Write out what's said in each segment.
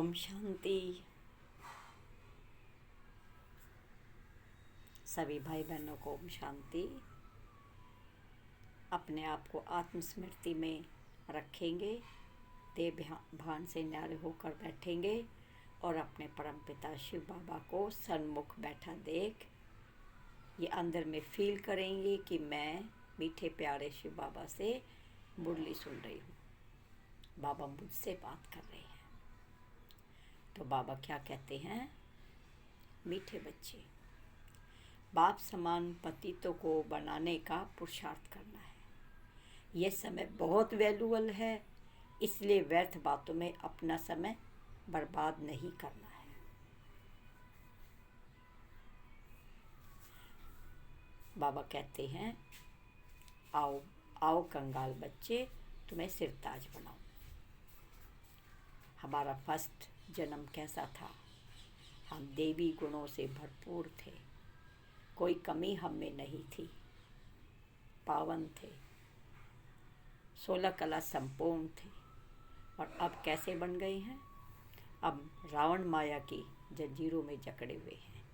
ओम शांति। सभी भाई बहनों को ओम शांति। अपने आप को आत्मस्मृति में रखेंगे, देह भान से न्यारे होकर बैठेंगे और अपने परमपिता शिव बाबा को सन्मुख बैठा देख ये अंदर में फील करेंगे कि मैं मीठे प्यारे शिव बाबा से मुरली सुन रही हूँ, बाबा मुझसे बात कर रहे हैं। तो बाबा क्या कहते हैं? मीठे बच्चे, बाप समान पतितों को बनाने का पुरुषार्थ करना है। यह समय बहुत वैल्यूबल है, इसलिए व्यर्थ बातों में अपना समय बर्बाद नहीं करना है। बाबा कहते हैं, आओ आओ कंगाल बच्चे, तुम्हें सिरताज बनाओ। हमारा फर्स्ट जन्म कैसा था? हम देवी गुणों से भरपूर थे, कोई कमी हम में नहीं थी, पावन थे, 16 कला संपूर्ण थे। और अब कैसे बन गए हैं? अब रावण माया की जंजीरों में जकड़े हुए हैं।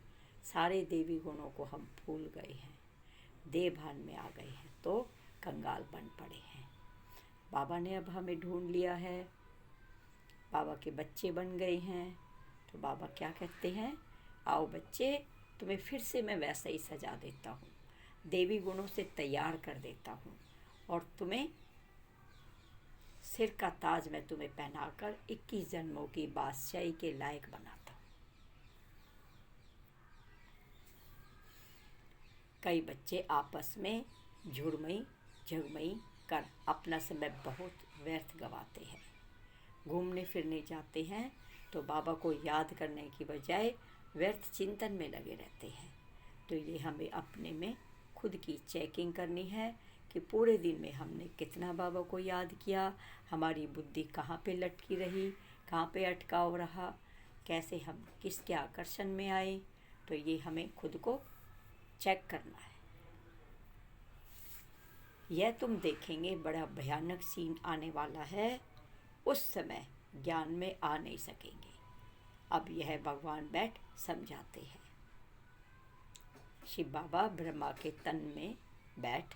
सारे देवी गुणों को हम भूल गए हैं, देह भान में आ गए हैं, तो कंगाल बन पड़े हैं। बाबा ने अब हमें ढूंढ लिया है, बाबा के बच्चे बन गए हैं। तो बाबा क्या कहते हैं? आओ बच्चे, तुम्हें फिर से मैं वैसा ही सजा देता हूँ, देवी गुणों से तैयार कर देता हूँ और तुम्हें सिर का ताज मैं तुम्हें पहनाकर 21 जन्मों की बादशाही के लायक बनाता हूँ। कई बच्चे आपस में झुरमई झगमई कर अपना समय बहुत व्यर्थ गवाते हैं। घूमने फिरने जाते हैं तो बाबा को याद करने की बजाय व्यर्थ चिंतन में लगे रहते हैं। तो ये हमें अपने में खुद की चेकिंग करनी है कि पूरे दिन में हमने कितना बाबा को याद किया, हमारी बुद्धि कहाँ पे लटकी रही, कहाँ पे अटकाव रहा, कैसे हम किसके आकर्षण में आए। तो ये हमें खुद को चेक करना है। यह तुम देखेंगे बड़ा भयानक सीन आने वाला है, उस समय ज्ञान में आ नहीं सकेंगे। अब यह भगवान बैठ समझाते हैं। शिव बाबा ब्रह्मा के तन में बैठ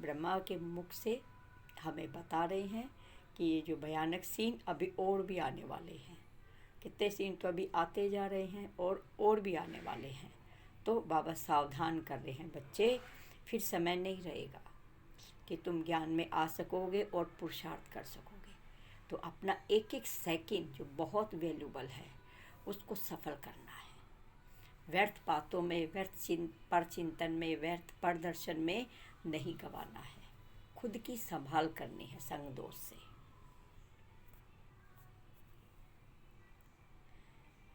ब्रह्मा के मुख से हमें बता रहे हैं कि ये जो भयानक सीन अभी और भी आने वाले हैं। कितने सीन तो अभी आते जा रहे हैं और भी आने वाले हैं। तो बाबा सावधान कर रहे हैं, बच्चे फिर समय नहीं रहेगा कि तुम ज्ञान में आ सकोगे और पुरुषार्थ कर सकोगे। तो अपना एक एक सेकंड जो बहुत वैल्यूबल है उसको सफल करना है। व्यर्थ बातों में, व्यर्थ पर चिंतन में, व्यर्थ पर दर्शन में नहीं गंवाना है। खुद की संभाल करनी है संग दोष से।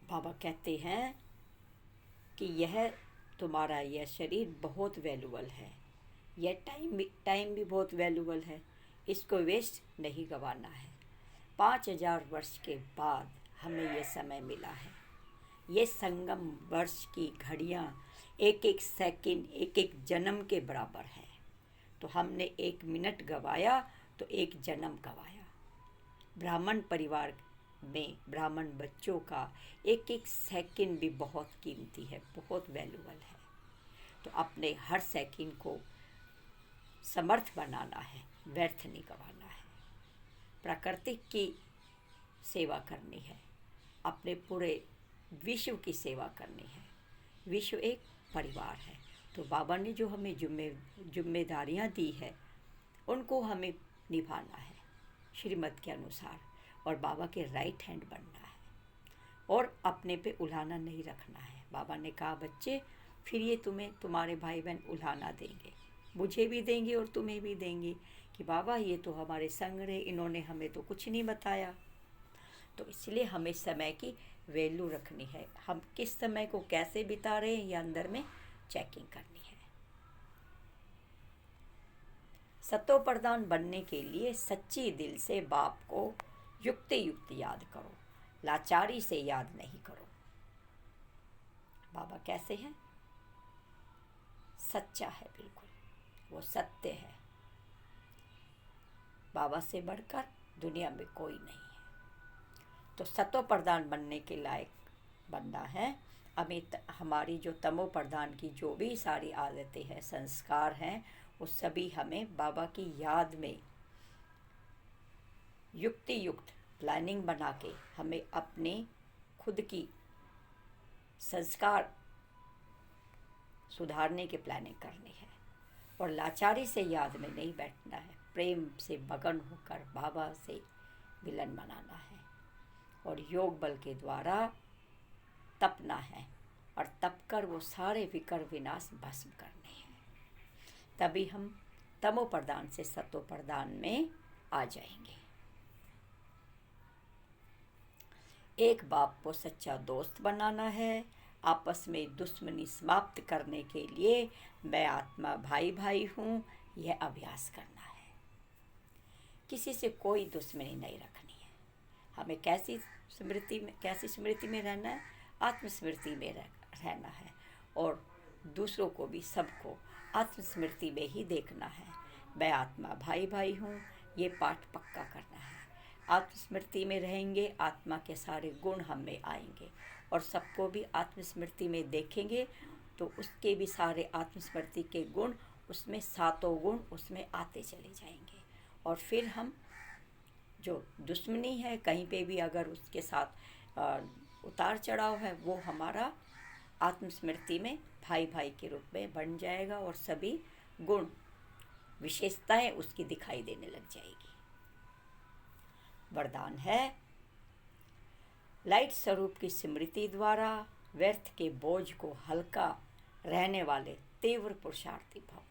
बाबा कहते हैं कि यह तुम्हारा यह शरीर बहुत वैल्यूबल है, यह टाइम भी बहुत वैल्यूबल है, इसको वेस्ट नहीं गंवाना है। 5000 वर्ष के बाद हमें ये समय मिला है। ये संगम वर्ष की घड़ियाँ एक एक सेकंड, एक एक जन्म के बराबर है। तो हमने 1 मिनट गवाया तो 1 जन्म गवाया। ब्राह्मण परिवार में ब्राह्मण बच्चों का एक एक सेकंड भी बहुत कीमती है, बहुत वैल्यूबल है। तो अपने हर सेकंड को समर्थ बनाना है, व्यर्थ नहीं गवाना है। प्रकृति की सेवा करनी है, अपने पूरे विश्व की सेवा करनी है। विश्व एक परिवार है। तो बाबा ने जो हमें जिम्मेदारियां दी है उनको हमें निभाना है श्रीमत के अनुसार, और बाबा के राइट हैंड बनना है और अपने पे उल्हाना नहीं रखना है। बाबा ने कहा, बच्चे फिर ये तुम्हें तुम्हारे भाई बहन उल्हाना देंगे, मुझे भी देंगे और तुम्हें भी देंगे कि बाबा ये तो हमारे संग रहे, इन्होंने हमें तो कुछ नहीं बताया। तो इसलिए हमें समय की वैल्यू रखनी है। हम किस समय को कैसे बिता रहे हैं ये अंदर में चेकिंग करनी है। सतो प्रधान बनने के लिए सच्ची दिल से बाप को युक्त युक्त याद करो, लाचारी से याद नहीं करो। बाबा कैसे हैं? सच्चा है, बिल्कुल वो सत्य है। बाबा से बढ़कर दुनिया में कोई नहीं है। तो सतो प्रधान बनने के लायक बनना है। हमारी जो तमो प्रधान की जो भी सारी आदतें हैं, संस्कार हैं, वो सभी हमें बाबा की याद में युक्ति युक्त प्लानिंग बना के हमें अपने खुद की संस्कार सुधारने की प्लानिंग करनी है। और लाचारी से याद में नहीं बैठना है, प्रेम से मगन होकर बाबा से मिलन मनाना है और योग बल के द्वारा तपना है और तप कर वो सारे विकर विनाश भस्म करने हैं। तभी हम तमो प्रधान से सतो प्रधान में आ जाएंगे। एक बाप को सच्चा दोस्त बनाना है। आपस में दुश्मनी समाप्त करने के लिए मैं आत्मा भाई भाई हूँ, यह अभ्यास करना है। किसी से कोई दुश्मनी नहीं रखनी है। हमें कैसी स्मृति में रहना है? आत्मस्मृति में रहना है और दूसरों को भी, सबको आत्मस्मृति में ही देखना है। मैं आत्मा भाई भाई हूँ, ये पाठ पक्का करना है। आत्मस्मृति में रहेंगे, आत्मा के सारे गुण हम में आएंगे और सबको भी आत्मस्मृति में देखेंगे तो उसके भी सारे आत्मस्मृति के गुण, उसमें सातों गुण उसमें आते चले जाएंगे। और फिर हम जो दुश्मनी है, कहीं पे भी अगर उसके साथ उतार चढ़ाव है, वो हमारा आत्मस्मृति में भाई भाई के रूप में बन जाएगा और सभी गुण विशेषताएं उसकी दिखाई देने लग जाएगी। वरदान है, लाइट स्वरूप की स्मृति द्वारा व्यर्थ के बोझ को हल्का रहने वाले तीव्र पुरुषार्थी भव।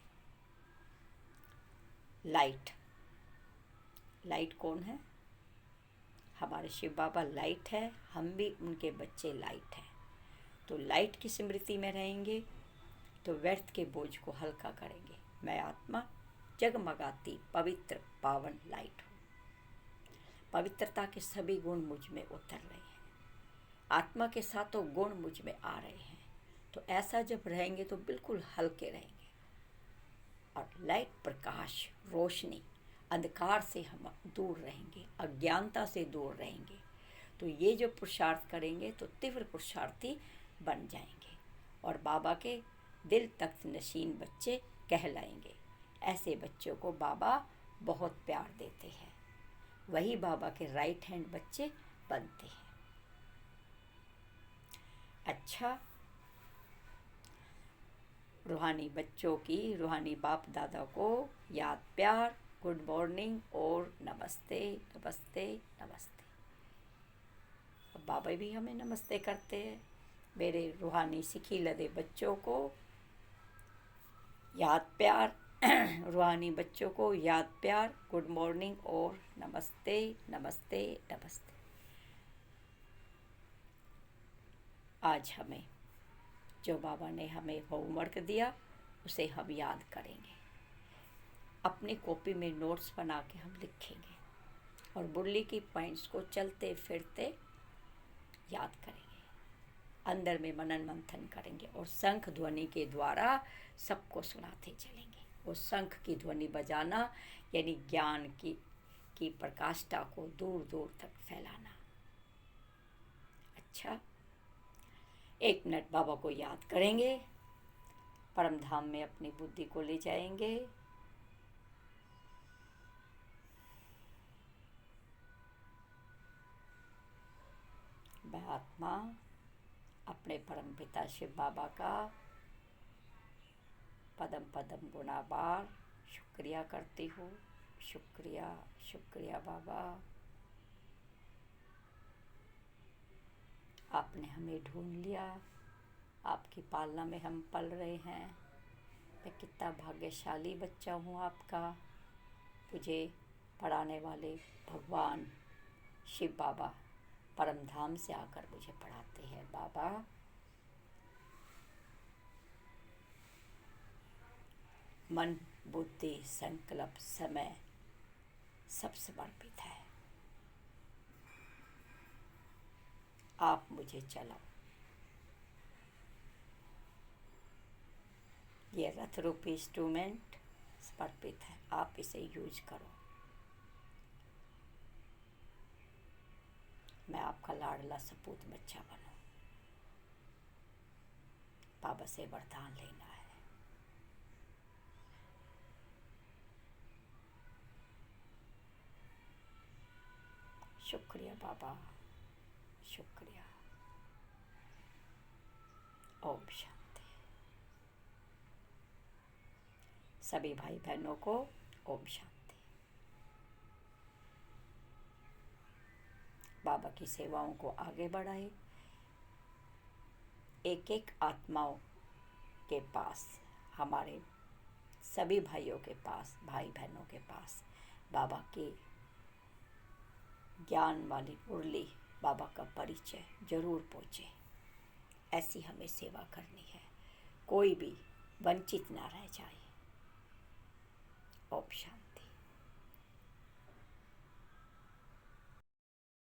लाइट कौन है? हमारे शिव बाबा लाइट है, हम भी उनके बच्चे लाइट हैं। तो लाइट की स्मृति में रहेंगे तो व्यर्थ के बोझ को हल्का करेंगे। मैं आत्मा जगमगाती पवित्र पावन लाइट हूँ। पवित्रता के सभी गुण मुझ में उतर रहे हैं, आत्मा के सातों गुण मुझ में आ रहे हैं। तो ऐसा जब रहेंगे तो बिल्कुल हल्के रहेंगे और लाइट, प्रकाश, रोशनी, अंधकार से हम दूर रहेंगे, अज्ञानता से दूर रहेंगे। तो ये जो पुरुषार्थ करेंगे तो तीव्र पुरुषार्थी बन जाएंगे और बाबा के दिल तख्त नशीन बच्चे कहलाएंगे। ऐसे बच्चों को बाबा बहुत प्यार देते हैं, वही बाबा के राइट हैंड बच्चे बनते हैं। अच्छा, रूहानी बच्चों की, रूहानी बाप दादा को याद प्यार, गुड मॉर्निंग और नमस्ते नमस्ते नमस्ते। अब बाबा भी हमें नमस्ते करते हैं। मेरे रूहानी सिखी लदे बच्चों को याद प्यार, रूहानी बच्चों को याद प्यार, गुड मॉर्निंग और नमस्ते नमस्ते नमस्ते। आज हमें जो बाबा ने हमें होमवर्क दिया उसे हम याद करेंगे। अपनी कॉपी में नोट्स बना के हम लिखेंगे और बुल्ली की पॉइंट्स को चलते फिरते याद करेंगे। अंदर में मनन मंथन करेंगे और शंख ध्वनि के द्वारा सबको सुनाते चलेंगे। वो शंख की ध्वनि बजाना यानी ज्ञान की प्रकाष्ठा को दूर दूर तक फैलाना। अच्छा, 1 मिनट बाबा को याद करेंगे, परम धाम में अपनी बुद्धि को ले जाएंगे। मैं आत्मा अपने परम पिता शिव बाबा का पदम पदम गुणाबार शुक्रिया करती हूँ। शुक्रिया शुक्रिया बाबा, आपने हमें ढूंढ लिया, आपकी पालना में हम पल रहे हैं। मैं कितना भाग्यशाली बच्चा हूँ आपका। मुझे पढ़ाने वाले भगवान शिव बाबा परम धाम से आकर मुझे पढ़ाते हैं। बाबा, मन, बुद्धि, संकल्प, समय सब समर्पित है। आप मुझे चलाओ। ये रथ रूपी इंस्ट्रूमेंट समर्पित है, आप इसे यूज करो। मैं आपका लाडला सपूत बच्चा बनूं। बाबा से वरदान लेना है। शुक्रिया बाबा, शुक्रिया। ओम शांति। सभी भाई बहनों को ओम शांति। बाबा की सेवाओं को आगे बढ़ाए। एक एक आत्माओं के पास, हमारे सभी भाइयों के पास, भाई बहनों के पास बाबा की ज्ञान वाली मुरली, बाबा का परिचय जरूर पहुँचे। ऐसी हमें सेवा करनी है, कोई भी वंचित ना रह जाए। ओम शांति।